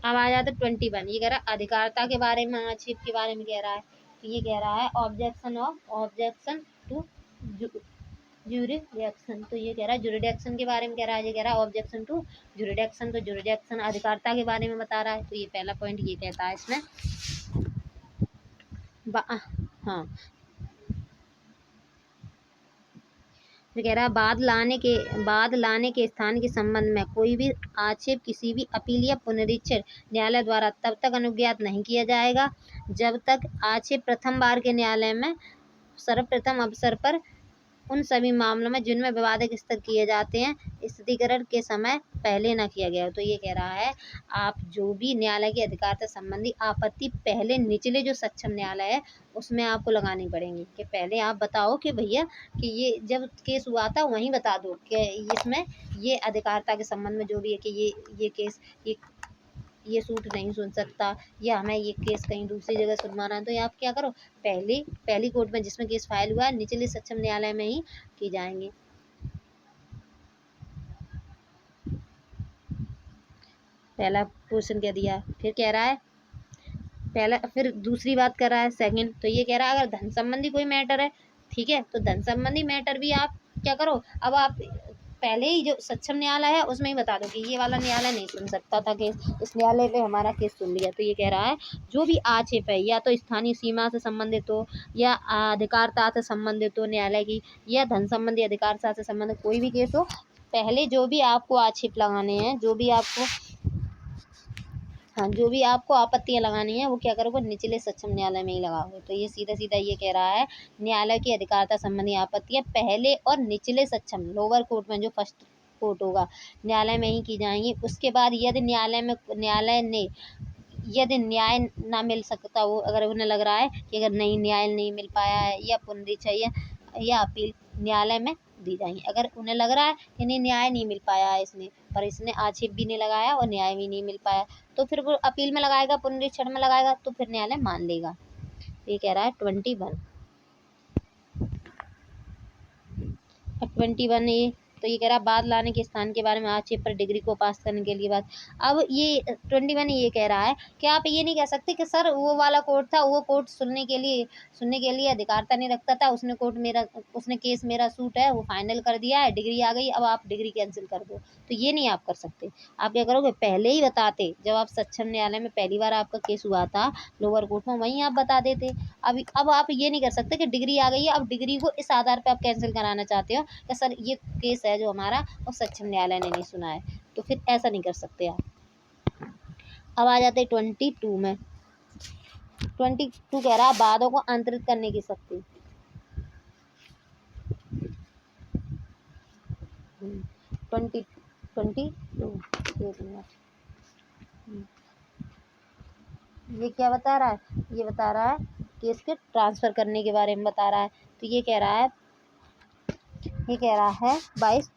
अब आ जाते 21। ये कह रहा है अधिकारिता के बारे में, आक्षेप के बारे में कह रहा है। तो ये कह रहा है ऑब्जेक्शन टू जुरिडक्शन। तो ये कह रहा है जुरिडक्शन के बारे में कह रहा है। ये कह रहा है ऑब्जेक्शन टू जुरिडक्शन। तो जुरिडक्शन अधिकारिता के बारे में बता रहा है। तो ये पहला पॉइंट ये कहता है इसमें हाँ, तो कह रहा है बाद लाने के स्थान के संबंध में कोई भी आक्षेप किसी भी अपील या पुनरीक्षण न्यायालय द्वारा तब तक अनुज्ञात नहीं किया जाएगा जब तक आक्षेप प्रथम बार के न्यायालय में सर्वप्रथम अवसर पर उन सभी मामलों में जिनमें विवादित स्तर किए जाते हैं स्थिरीकरण के समय पहले न किया गया हो। तो ये कह रहा है आप जो भी न्यायालय के अधिकार से संबंधी आपत्ति पहले निचले जो सक्षम न्यायालय है उसमें आपको लगानी पड़ेंगी, कि पहले आप बताओ कि भैया कि ये जब केस हुआ था वहीं बता दो कि इसमें ये अधिकारिता के संबंध में जो भी है कि ये केस ये सूट नहीं सुन सकता या हमें ये केस कहीं दूसरी जगह सुनवाना है। तो आप क्या करो, पहली कोर्ट में जिसमें केस फाइल हुआ है निचले सक्षम न्यायालय में ही की जाएंगे। पहला क्वेश्चन क्या दिया, फिर कह रहा है पहला, फिर दूसरी बात कर रहा है सेकंड। तो ये कह रहा है अगर धन संबंधी कोई मैटर है, ठीक है, तो धन संबंधी मैटर भी आप क्या करो, अब आप पहले ही जो सक्षम न्यायालय है उसमें ही बता दो कि ये वाला न्यायालय नहीं सुन सकता था केस, इस न्यायालय ने हमारा केस सुन लिया। तो ये कह रहा है जो भी आक्षेप है या तो स्थानीय सीमा से संबंधित हो या अधिकारता से संबंधित हो न्यायालय की, या धन संबंधी अधिकारता से संबंधित कोई भी केस हो, पहले जो भी आपको आक्षेप लगाने हैं, जो भी आपको आपत्तियां लगानी है वो क्या करोगे, निचले सक्षम न्यायालय में ही लगाओगे। तो ये सीधा सीधा ये कह रहा है न्यायालय की अधिकारिता संबंधी आपत्तियां पहले और निचले सक्षम लोअर कोर्ट में जो फर्स्ट कोर्ट होगा न्यायालय में ही की जाएंगी। उसके बाद यदि न्याय ना मिल सकता हो, अगर उन्हें लग रहा है कि अगर न्याय नहीं मिल पाया है या पुनरीक्षण या अपील न्यायालय में दी जाएंगी। अगर उन्हें लग रहा है कि नहीं न्याय नहीं मिल पाया है इसने आक्षेप भी नहीं लगाया और न्याय भी नहीं मिल पाया, तो फिर वो अपील में लगाएगा, पुनरीक्षण में लगाएगा, तो फिर न्यायालय मान लेगा। ये कह रहा है 21 ए। तो ये कह रहा है बाद लाने के स्थान के बारे में आक्षेप पर डिग्री को पास करने के लिए बात। अब ये 21 ये कह रहा है कि आप ये नहीं कह सकते कि सर वो वाला कोर्ट था, वो कोर्ट सुनने के लिए अधिकारता नहीं रखता था, उसने केस मेरा सूट है वो फाइनल कर दिया है, डिग्री आ गई, अब आप डिग्री कैंसिल कर दो। तो ये नहीं आप कर सकते। आप क्या करोगे, पहले ही बताते, जब आप सक्षम न्यायालय में पहली बार आपका केस हुआ था लोअर कोर्ट में, वहीं आप बता देते। अब आप ये नहीं कर सकते कि डिग्री आ गई है, अब डिग्री को इस आधार पर आप कैंसिल कराना चाहते हो कि सर ये केस है जो हमारा और सक्षम न्यायालय ने नहीं सुना है, तो फिर ऐसा नहीं कर सकते आप। अब आ जाते 22 में। 22 कह रहा है वादों को अंतरित करने की शक्ति। 22 एक मिनट। ये क्या बता रहा है, ये बता रहा है केस के ट्रांसफ़र करने के बारे में बता रहा है। तो ये कह रहा है 22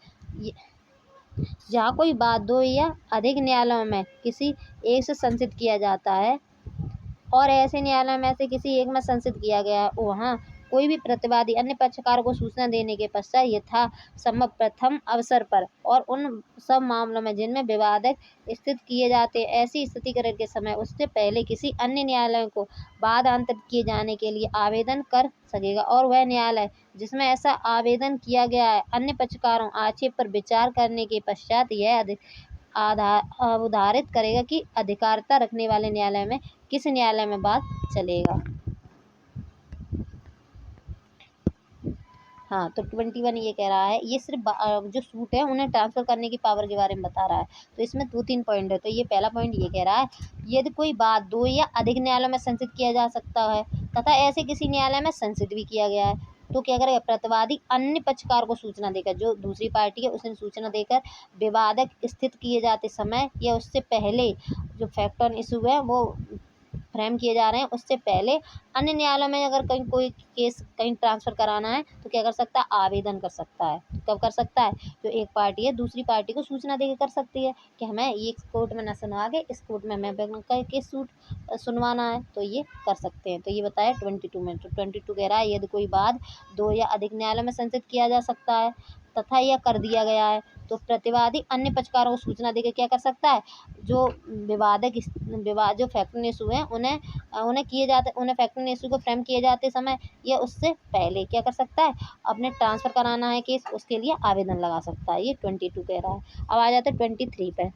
जहाँ कोई बात दो या अधिक न्यायालयों में किसी एक से संसिद्ध किया जाता है और ऐसे न्यायालय में से किसी एक में संसिद्ध किया गया है, वहाँ कोई भी प्रतिवादी अन्य पक्षकार को सूचना देने के पश्चात यथासंभव प्रथम अवसर पर और उन सब मामलों में जिनमें विवादक स्थित किए जाते हैं, ऐसी स्थितिकरण के समय उससे पहले किसी अन्य न्यायालय को बाद आंतरिक किए जाने के लिए आवेदन कर सकेगा। और वह न्यायालय जिसमें ऐसा आवेदन किया गया है अन्य पक्षकारों आक्षेप पर विचार करने के पश्चात यह अवधारित करेगा कि अधिकारिता रखने वाले न्यायालय में किस न्यायालय में बात चलेगा। हाँ, तो 21 ये कह रहा है, ये सिर्फ जो सूट है उन्हें ट्रांसफ़र करने की पावर के बारे में बता रहा है। तो इसमें 2-3 पॉइंट है। तो ये पहला पॉइंट ये कह रहा है, यदि कोई बात 2 या अधिक न्यायालयों में संसिद्ध किया जा सकता है तथा ऐसे किसी न्यायालय में संसिद्ध भी किया गया है, तो क्या करेगा, प्रतिवादी अन्य पक्षकार को सूचना देकर, जो दूसरी पार्टी है उसे सूचना देकर विवादक स्थित किए जाते समय या उससे पहले जो फैक्ट ऑन इशू है वो फ्रेम किए जा रहे हैं उससे पहले अन्य न्यायालय में अगर कहीं कोई केस कहीं ट्रांसफ़र कराना है तो क्या कर सकता है, आवेदन कर सकता है। कब कर सकता है, जो एक पार्टी है दूसरी पार्टी को सूचना देकर कर सकती है कि हमें ये कोर्ट में न सुनवा के इस कोर्ट में हमें केस सुनवाना है, तो ये कर सकते हैं। तो ये बताया 22 में। तो 22 कह रहा है, यदि कोई बात 2 या अधिक न्यायालय में संसिद्ध किया जा सकता है तथा यह कर दिया गया है, तो प्रतिवादी अन्य पक्षकारों को सूचना देकर क्या कर सकता है, जो जो फैक्ट इशू है उन्हें फैक्ट इशू को फ्रेम किए जाते समय या उससे पहले क्या कर सकता है, अपने ट्रांसफ़र कराना है केस, उसके लिए आवेदन लगा सकता है। ये 22 कह रहा है। अब आ जाते हैं 23 पे।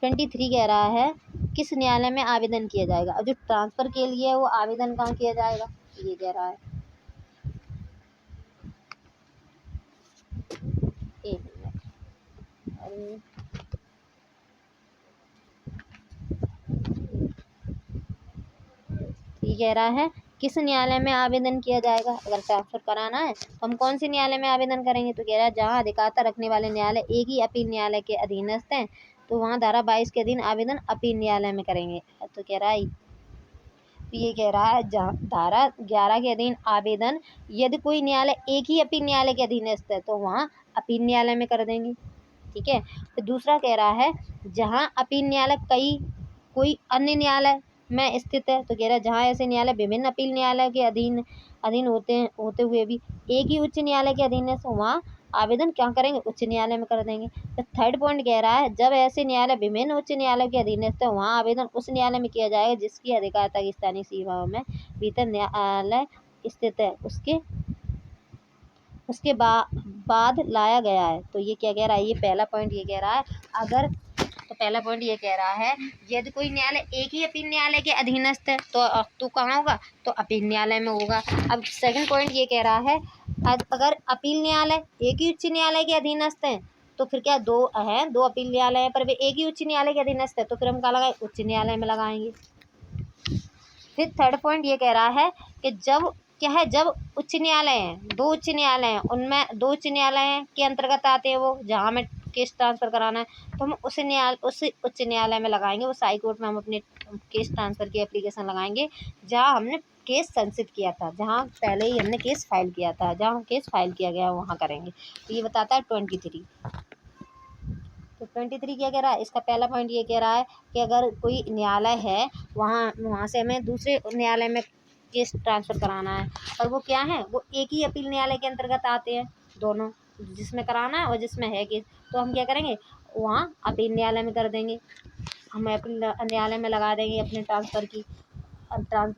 23 कह रहा है, किस न्यायालय में आवेदन किया जाएगा। अब जो ट्रांसफ़र के लिए वो आवेदन कहाँ किया जाएगा, ये कह रहा है। एक मिनट, ये कह रहा है किस न्यायालय में आवेदन किया जाएगा। अगर ट्रांसफ़र कराना है तो हम कौन से न्यायालय में आवेदन करेंगे, तो कह रहा है जहाँ अधिकारिता रखने वाले न्यायालय एक ही अपील न्यायालय के अधीनस्थ हैं तो वहाँ धारा 22 के अधीन आवेदन अपील न्यायालय में करेंगे। तो कह रहा है, ये कह रहा है धारा 11 के अधीन आवेदन यदि कोई न्यायालय एक ही अपील न्यायालय के अधीनस्थ है तो वहाँ अपील न्यायालय में कर देंगे। ठीक है। तो दूसरा कह रहा है, जहाँ अपील न्यायालय कोई अन्य न्यायालय में स्थित है, तो कह रहा है जहाँ ऐसे न्यायालय विभिन्न अपील न्यायालय के अधीन होते हुए भी एक ही उच्च न्यायालय के अधीन है, तो वहाँ आवेदन क्या करेंगे, उच्च न्यायालय में कर देंगे। तो थर्ड पॉइंट कह रहा है, जब ऐसे न्यायालय विभिन्न उच्च न्यायालय के अधीन है तो वहाँ आवेदन उस न्यायालय में किया जाएगा जिसकी अधिकारिता की स्थानीय सीमाओं में भीतर न्यायालय स्थित है, उसके बाद लाया गया है। तो ये क्या कह रहा है, ये पहला पॉइंट ये कह रहा है, अगर तो पहला पॉइंट ये कह रहा है, यदि कोई न्यायालय एक ही अपील न्यायालय के अधीनस्थ है तो कहाँ होगा, तो अपील न्यायालय में होगा। अब सेकंड पॉइंट ये कह रहा है, अगर अपील न्यायालय एक ही उच्च न्यायालय के अधीनस्थ हैं तो फिर क्या दो अपील न्यायालय हैं पर वे एक ही उच्च न्यायालय के अधीनस्थ है, तो फिर हम क्या लगाए, उच्च न्यायालय में लगाएंगे। फिर थर्ड पॉइंट ये कह रहा है कि जब उच्च न्यायालय हैं, 2 उच्च न्यायालय हैं, उनमें 2 उच्च न्यायालय के अंतर्गत आते हैं वो, जहाँ हमें केस ट्रांसफ़र कराना है तो हम उस उच्च न्यायालय में लगाएंगे। उस हाई कोर्ट में हम अपने केस ट्रांसफ़र की एप्लीकेशन लगाएंगे जहाँ हमने केस संसिद्ध किया था, जहाँ पहले ही हमने केस फाइल किया था, जहाँ केस फाइल किया गया वहाँ करेंगे। तो ये बताता है 23। तो 23 क्या कह रहा है, इसका पहला पॉइंट ये कह रहा है कि अगर कोई न्यायालय है वहाँ से हमें दूसरे न्यायालय में केस ट्रांसफ़र कराना है और वो क्या है, वो एक ही अपील न्यायालय के अंतर्गत आते हैं दोनों, जिसमें कराना है और जिसमें है केस, तो हम क्या करेंगे, वहाँ अपील न्यायालय में कर देंगे, हम अपील न्यायालय में लगा देंगे अपने ट्रांसफ़र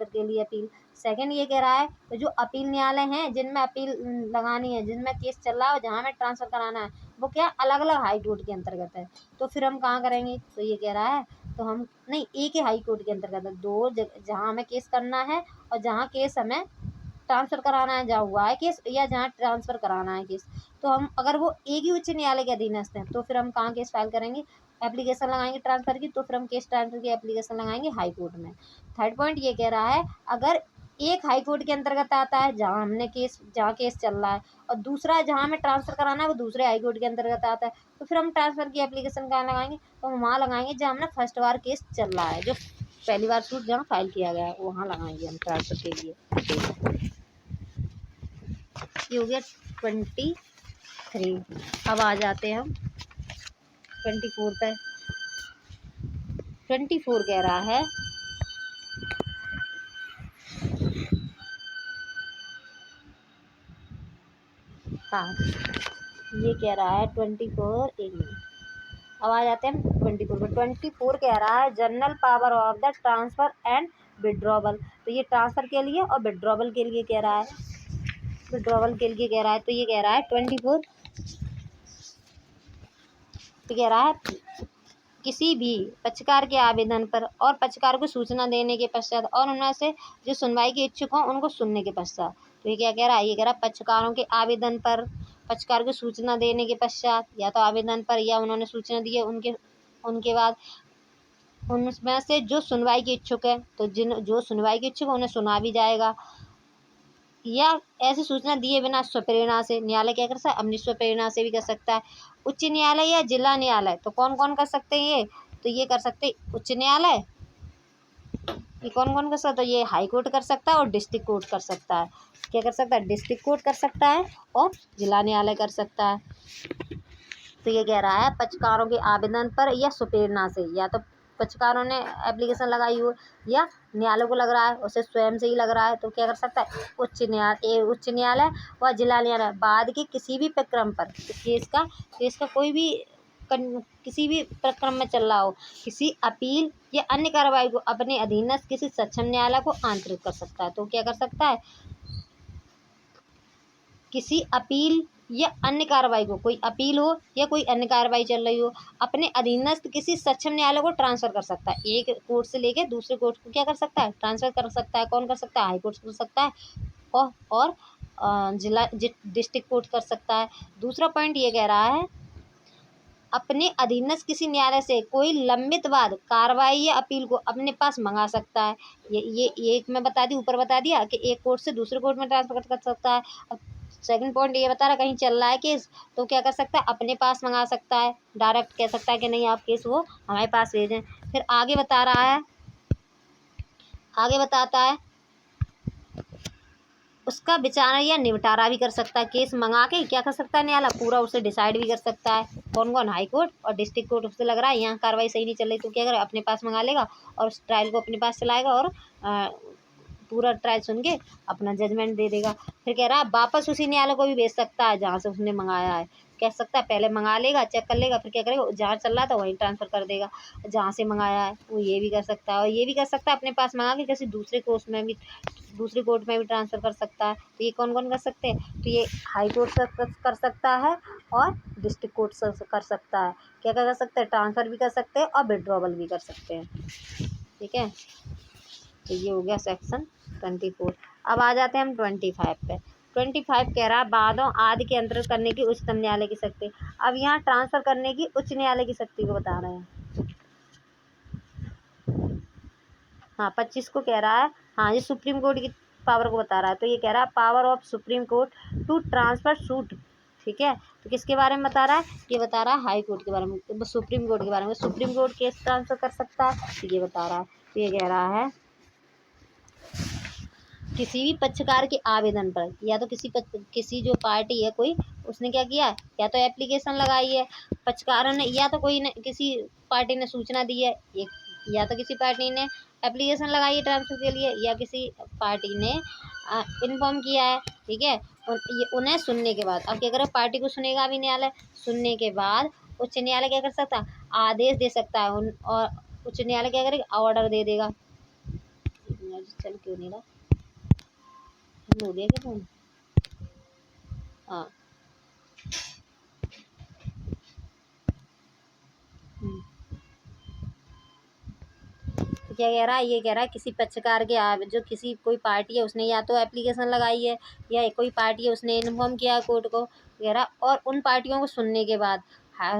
के लिए अपील। सेकंड ये कह रहा है, तो जो अपील न्यायालय हैं जिनमें अपील लगानी है, जिनमें केस चल रहा है और जहाँ हमें ट्रांसफ़र कराना है वो क्या अलग अलग हाई कोर्ट के अंतर्गत है, तो फिर हम कहाँ करेंगे, तो ये कह रहा है, तो हम नहीं, एक ही हाई कोर्ट के अंतर्गत है, 2 जहाँ हमें केस करना है और जहाँ केस हमें ट्रांसफ़र कराना है, जहाँ हुआ है केस या जहाँ ट्रांसफ़र कराना है केस, तो हम अगर वो एक ही उच्च न्यायालय के अधीनस्थ हैं तो फिर हम कहाँ केस फाइल करेंगे, एप्लीकेशन लगाएंगे ट्रांसफ़र की, तो फिर हम केस ट्रांसफ़र की एप्लीकेशन लगाएंगे हाई कोर्ट में। थर्ड पॉइंट ये कह रहा है, अगर एक हाई कोर्ट के अंतर्गत आता है जहाँ केस चल रहा है, और दूसरा जहाँ हमें ट्रांसफ़र कराना है वो दूसरे हाई कोर्ट के अंतर्गत आता है। तो फिर हम ट्रांसफ़र की एप्लीकेशन कहाँ लगाएंगे? तो हम वहाँ लगाएंगे जहाँ हमने फर्स्ट बार केस चल रहा है, जो पहली बार सूट जहाँ फाइल किया गया है वहाँ लगाएंगे हम ट्रांसफ़र के लिए। ये हो गया 23। अब आ जाते हैं हम 24 पे। 24 कह रहा है हाँ, ये कह रहा है 24 एक मिनट। अब आ जाते हैं हम 24 पर। 24 कह रहा है general power of the transfer and withdrawal. तो ये ट्रांसफ़र के लिए और विड्रॉवल के लिए कह रहा है, विड्रॉवल के लिए कह रहा है। तो ये कह रहा है 24 कह रहा है किसी भी पक्षकार के आवेदन पर और पक्षकार को सूचना देने के पश्चात और उनमें से जो सुनवाई के इच्छुक हों उनको सुनने के पश्चात। तो ये क्या कह रहा है? ये कह रहा है पक्षकारों के आवेदन पर पक्षकार को सूचना देने के पश्चात, या तो आवेदन पर या उन्होंने सूचना दी है उनके बाद उनमें से जो सुनवाई के इच्छुक है, तो जो सुनवाई के इच्छुक है उन्हें सुना भी जाएगा, या ऐसी सूचना दिए बिना स्वप्रेरणा से। न्यायालय क्या कर सकता है? अपनी स्वप्रेरणा से भी कर सकता है। उच्च न्यायालय या जिला न्यायालय, तो कौन कौन कर सकते हैं ये? तो ये कर सकते उच्च न्यायालय, ये कौन कौन कर सकता है? ये हाई कोर्ट कर सकता है और डिस्ट्रिक्ट कोर्ट कर सकता है। क्या कर सकता है? डिस्ट्रिक्ट कोर्ट कर सकता है और जिला न्यायालय कर सकता है। तो ये कह रहा है पक्षकारों के आवेदन पर या स्वप्रेरणा से, या तो पक्षकारों ने एप्लीकेशन लगाई हो या न्यायालय को लग रहा है, उसे स्वयं से ही लग रहा है, तो क्या कर सकता है? उच्च न्यायालय व जिला न्यायालय बाद के किसी भी प्रक्रम पर, तो केस का कोई भी किसी भी प्रक्रम में चल रहा हो, किसी अपील या अन्य कार्रवाई को अपने अधीनस्थ किसी सक्षम न्यायालय को आंतरिक कर सकता है। तो क्या कर सकता है? किसी अपील या अन्य कार्रवाई को, कोई अपील हो या कोई अन्य कार्रवाई चल रही हो, अपने अधीनस्थ किसी सक्षम न्यायालय को ट्रांसफ़र कर सकता है। एक कोर्ट से लेके दूसरे कोर्ट को क्या कर सकता है? ट्रांसफ़र कर सकता है। कौन कर सकता है? हाई कोर्ट कर सकता है और डिस्ट्रिक्ट कोर्ट कर सकता है। दूसरा पॉइंट ये कह रहा है अपने अधीनस्थ किसी न्यायालय से कोई लंबित वाद कार्रवाई या अपील को अपने पास मंगा सकता है। ये एक मैं बता दी, ऊपर बता दिया कि एक कोर्ट से दूसरे कोर्ट में ट्रांसफर कर सकता है। अब सेकंड पॉइंट ये बता रहा कहीं चल रहा है केस, तो क्या कर सकता है? अपने पास मंगा सकता है, डायरेक्ट कह सकता है कि नहीं आप केस वो हमारे पास भेजें। फिर आगे बता रहा है, आगे बताता है उसका विचार या निपटारा भी कर सकता है। केस मंगा के क्या कर सकता है? न्यायालय पूरा उसे डिसाइड भी कर सकता है। कौन कौन? हाई कोर्ट और डिस्ट्रिक्ट कोर्ट। उससे लग रहा है यहाँ कार्रवाई सही नहीं चल रही, तो क्या करे? अपने पास मंगा लेगा और उस ट्रायल को अपने पास चलाएगा और पूरा ट्रायल सुन के अपना जजमेंट दे देगा। फिर कह रहा है वापस उसी न्यायालय को भी भेज सकता है जहाँ से उसने मंगाया है। कह सकता है पहले मंगा लेगा, चेक कर लेगा, फिर क्या करेगा? जहाँ चल रहा था वहीं ट्रांसफ़र कर देगा जहाँ से मंगाया है। वो ये भी कर सकता है, और ये भी कर सकता है अपने पास मंगा के किसी दूसरे कोर्ट में भी ट्रांसफ़र कर सकता है। तो ये कौन कौन कर सकते हैं? तो ये हाई कोर्ट से कर सकता है और डिस्ट्रिक्ट कोर्ट से कर सकता है। क्या क्या कर सकते हैं? ट्रांसफ़र भी कर सकते हैं और विड्रॉवल भी कर सकते हैं। ठीक है, तो ये हो गया सेक्शन 24। अब आ जाते हैं हम 25 पे। 25 कह रहा है वादों आदि के अंतरित करने की उच्चतम न्यायालय की शक्ति। अब यहाँ ट्रांसफ़र करने की उच्च न्यायालय की शक्ति को बता रहे हैं। हाँ, 25 को कह रहा है, हाँ ये सुप्रीम कोर्ट की पावर को बता रहा है। तो ये कह रहा है power of Supreme Court to transfer suit. ठीक है, तो किसके बारे में बता रहा है? ये बता रहा है हाई कोर्ट के बारे में, सुप्रीम कोर्ट के बारे में। सुप्रीम कोर्ट केस ट्रांसफ़र कर सकता है, तो ये बता रहा है। तो ये कह रहा है किसी भी पक्षकार के आवेदन पर, या तो किसी जो पार्टी है कोई, उसने क्या किया? या तो एप्लीकेशन लगाई है पक्षकारों ने, या तो किसी पार्टी ने सूचना दी है, या तो किसी पार्टी ने एप्लीकेशन लगाई है ट्रांसफ़र के लिए, या किसी पार्टी ने इन्फॉर्म किया है। ठीक है, उन्हें सुनने के बाद, अब क्या करें? पार्टी को सुनेगा भी न्यायालय, सुनने के बाद उच्च न्यायालय क्या कर सकता है? आदेश दे सकता है और उच्च न्यायालय क्या करेगा? ऑर्डर दे देगा। चल क्यों नहीं रहा? हो गया क्या फोन? हाँ, तो क्या कह रहा है? ये कह रहा है किसी पक्षकार के जो किसी कोई पार्टी है उसने या तो एप्लीकेशन लगाई है, या कोई पार्टी है उसने इन्फॉर्म किया कोर्ट को, कह रहा, और उन पार्टियों को सुनने के बाद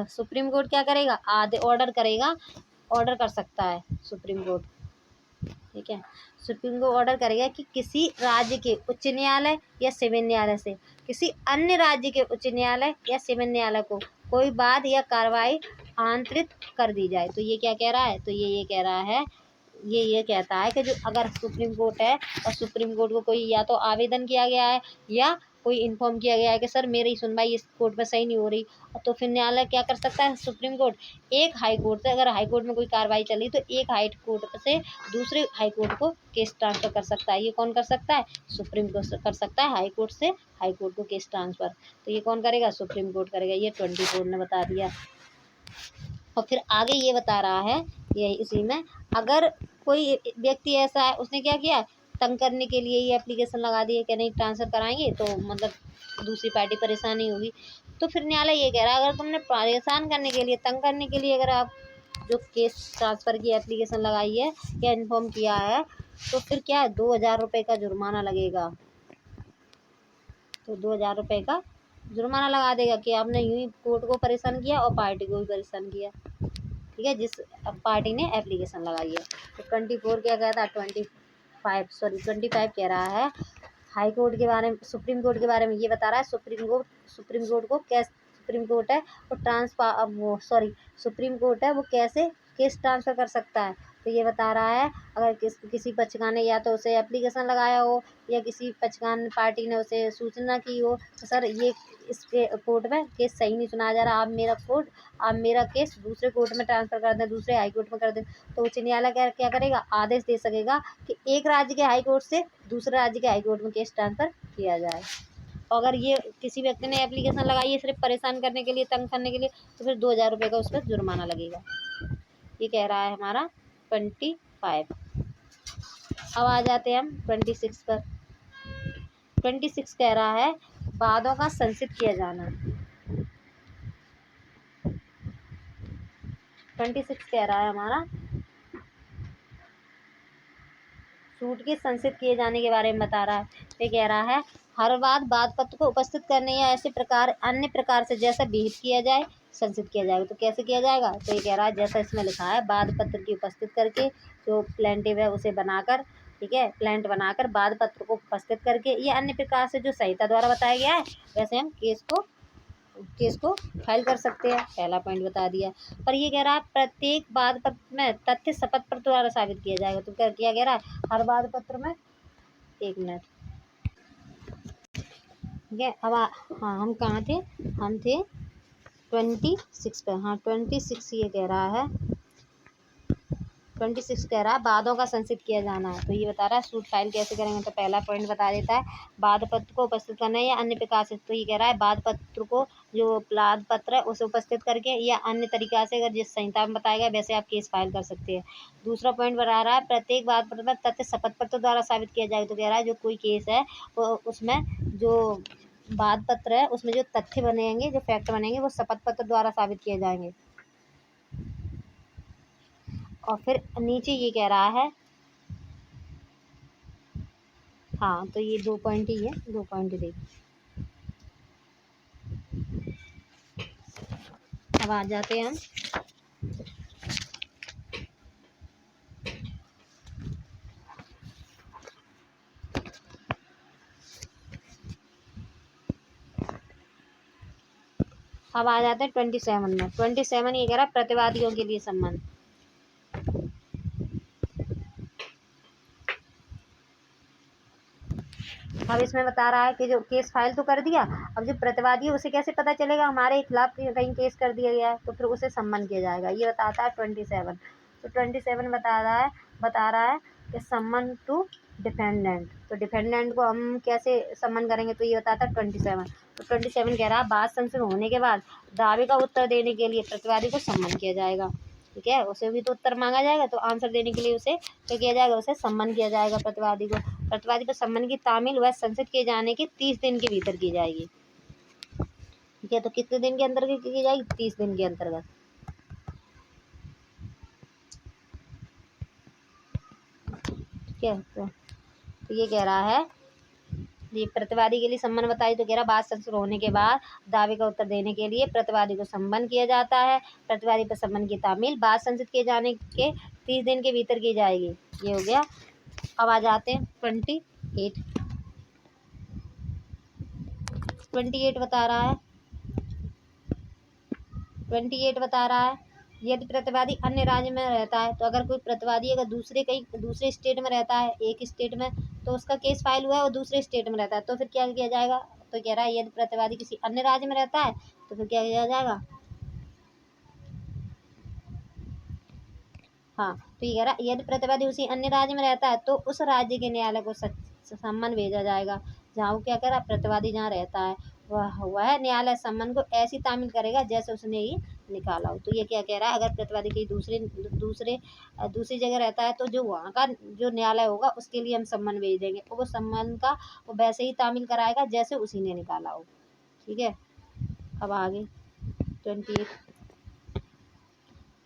सुप्रीम कोर्ट क्या करेगा? ऑर्डर करेगा, ऑर्डर कर सकता है सुप्रीम कोर्ट। ठीक है। सुप्रीम कोर्ट ऑर्डर करेगा कि किसी राज्य के उच्च न्यायालय या सिविल न्यायालय से किसी अन्य राज्य के उच्च न्यायालय या सिविल न्यायालय को कोई बात या कार्रवाई आंतरित कर दी जाए। तो ये क्या कह रहा है, तो ये कह रहा है, ये कहता है कि जो अगर सुप्रीम कोर्ट है और सुप्रीम कोर्ट को कोई या तो आवेदन किया गया है या कोई इन्फॉर्म किया गया है कि सर मेरी सुनवाई इस कोर्ट में सही नहीं हो रही, तो फिर न्यायालय क्या कर सकता है, सुप्रीम कोर्ट एक हाई कोर्ट से, अगर हाई कोर्ट में कोई कार्रवाई चली तो एक हाई कोर्ट से दूसरे हाई कोर्ट को केस ट्रांसफर कर सकता है। ये कौन कर सकता है, सुप्रीम कोर्ट कर सकता है, हाई कोर्ट से हाई कोर्ट को केस ट्रांसफर। तो ये कौन करेगा, सुप्रीम कोर्ट करेगा। ये 24 ने बता दिया। और फिर आगे ये बता रहा है, ये इसी में, अगर कोई व्यक्ति ऐसा है उसने क्या किया, तंग करने के लिए ये एप्लीकेशन लगा दी है कि नहीं ट्रांसफ़र कराएंगे तो मतलब दूसरी पार्टी परेशानी होगी, तो फिर न्यायालय ये कह रहा है अगर तुमने परेशान करने के लिए, तंग करने के लिए अगर आप जो केस ट्रांसफ़र की एप्लीकेशन लगाई है या इन्फॉर्म किया है, तो फिर क्या है, 2000 रुपये का जुर्माना लगेगा। तो 2000 रुपये का जुर्माना लगा देगा कि आपने यूँ ही कोर्ट को परेशान किया और पार्टी को भी परेशान किया। ठीक है, जिस पार्टी ने एप्लीकेशन लगाई है। तो 24 क्या कहता है, 25 कह रहा है, हाई कोर्ट के बारे में, सुप्रीम कोर्ट के बारे में ये बता रहा है, सुप्रीम कोर्ट को कैसे, सुप्रीम कोर्ट है वो सुप्रीम कोर्ट है वो कैसे केस ट्रांसफ़र कर सकता है। तो ये बता रहा है, अगर किसी पक्षकार ने या तो उसे एप्लीकेशन लगाया हो या किसी पक्षकार पार्टी ने उसे सूचना की हो, तो सर ये इसके कोर्ट में केस सही नहीं सुनाया जा रहा, आप मेरा केस दूसरे कोर्ट में ट्रांसफ़र कर दें, दूसरे हाई कोर्ट में कर दें। तो उच्च न्यायालय क्या करेगा, आदेश दे सकेगा कि एक राज्य के हाई कोर्ट से दूसरे राज्य के हाई कोर्ट में केस ट्रांसफ़र किया जाए। अगर ये किसी व्यक्ति ने एप्लीकेशन लगाई है सिर्फ परेशान करने के लिए, तंग करने के लिए, तो फिर 2000 रुपये का उस पर जुर्माना लगेगा। ये कह रहा है हमारा 25। अब आ जाते हैं हम 26 पर। 26 कह रहा है, वादों का संचित किया जाना। 26 कह रहा है हमारा, सूट के संचित किए जाने के बारे में बता रहा है। ये कह रहा है, हर वाद पत्र को उपस्थित करने या ऐसे प्रकार अन्य प्रकार से जैसा विहित किया जाए संचित किया जाएगा। तो कैसे किया जाएगा, तो ये कह रहा है जैसा इसमें लिखा है, वाद पत्र की उपस्थित करके, जो प्लेंटिव है उसे बनाकर, ठीक है, प्लेंट बनाकर वाद पत्र को उपस्थित करके या अन्य प्रकार से जो संहिता द्वारा बताया गया है वैसे हम केस को फाइल कर सकते हैं। पहला पॉइंट बता दिया। पर ये कह रहा है प्रत्येक वाद पत्र में तथ्य शपथ पत्र द्वारा साबित किया जाएगा। तो क्या किया कह रहा है, हर वाद पत्र में, एक मिनट, ठीक है। अब हाँ, हम कहाँ थे, हम थे 26 पे। हाँ 26 ये कह रहा है, 26 कह रहा है वादों का संचित किया जाना है। तो ये बता रहा है सूट फाइल कैसे करेंगे। तो पहला पॉइंट बता देता है, वाद पत्र को उपस्थित करना है या अन्य प्रकार से। तो ये कह रहा है वाद पत्र को, जो वाद पत्र है उसे उपस्थित करके या अन्य तरीका से, अगर जिस संहिता में बताया गया वैसे आप केस फाइल कर सकते हैं। दूसरा पॉइंट बता रहा है, प्रत्येक वाद पत्र में तथ्य शपथ पत्र द्वारा साबित किया जाएगा। तो कह रहा है जो कोई केस है वो उसमें जो वाद पत्र है उसमें जो तथ्य बनेंगे, जो फैक्ट बनेंगे, वो शपथ पत्र द्वारा साबित किए जाएंगे। और फिर नीचे ये कह रहा है, हाँ तो ये 2 पॉइंट ही है, 2 पॉइंट ही देखिए। अब आ जाते हैं हम अब आ जाते हैं 27 में। 27 ये कह रहा है प्रतिवादियों के लिए सम्मान। अब इसमें बता रहा है कि जो केस फाइल तो कर दिया, अब जो प्रतिवादी है उसे कैसे पता चलेगा हमारे खिलाफ कहीं केस कर दिया गया है, तो फिर उसे सम्मन किया जाएगा। ये बताता है 27। तो 27 बता रहा है कि सम्मन टू डिफेंडेंट। तो डिफेंडेंट को हम कैसे सम्मन करेंगे, तो ये बताता है 27। तो 27 कह रहा है बात संशय होने के बाद दावे का उत्तर देने के लिए प्रतिवादी को सम्मन किया जाएगा। ठीक है, उसे भी तो उत्तर मांगा जाएगा, तो आंसर देने के लिए उसे क्या किया जाएगा, उसे सम्मन किया जाएगा प्रतिवादी को। प्रतिवादी पर सम्मन की तामील वह संचित किए जाने के 30 दिन के भीतर की जाएगी। ठीक है, तो कितने दिन के अंदर की जाएगी, 30 दिन के अंतर्गत। ठीक है, तो ये कह रहा है, ये प्रतिवादी के लिए सम्मन बताई। तो कह रहा बात संशय होने के बाद दावे का उत्तर देने के लिए प्रतिवादी को सम्मन किया जाता है। प्रतिवादी पर सम्मन की तामील बात संचित किए जाने के 30 दिन के भीतर की जाएगी। ये हो गया। अब आ जाते हैं 28। 28 बता रहा है, 28 बता रहा है यदि प्रतिवादी अन्य राज्य में रहता है, तो अगर कोई प्रतिवादी अगर दूसरे स्टेट में रहता है, एक स्टेट में, तो उसका केस फाइल हुआ है और दूसरे स्टेट में रहता है, तो फिर क्या किया जाएगा। तो कह रहा है यदि प्रतिवादी किसी अन्य राज्य में रहता है तो फिर क्या किया जाएगा। हाँ, तो ये कह रहा है यदि प्रतिवादी उसी अन्य राज्य में रहता है तो उस राज्य के न्यायालय को सम्मन भेजा जाएगा जहाँ वो क्या कह रहा है, प्रतिवादी जहाँ रहता है वह न्यायालय सम्मन को ऐसी तामील करेगा जैसे उसने ही निकाला हो। तो ये क्या कह रहा है, अगर प्रतिवादी कहीं दूसरी जगह रहता है तो जो वहाँ का जो न्यायालय होगा उसके लिए हम सम्मन भेज देंगे और वो सम्मन का वो वैसे ही तामील कराएगा जैसे उसी ने निकाला हो। ठीक है। अब आगे 29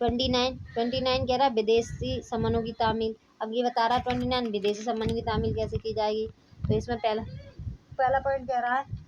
कह रहा है विदेशी सम्मनों की तामील। अब ये बता रहा है 29 विदेशी सम्मन की तामील कैसे की जाएगी। तो इसमें पहला पॉइंट कह रहा है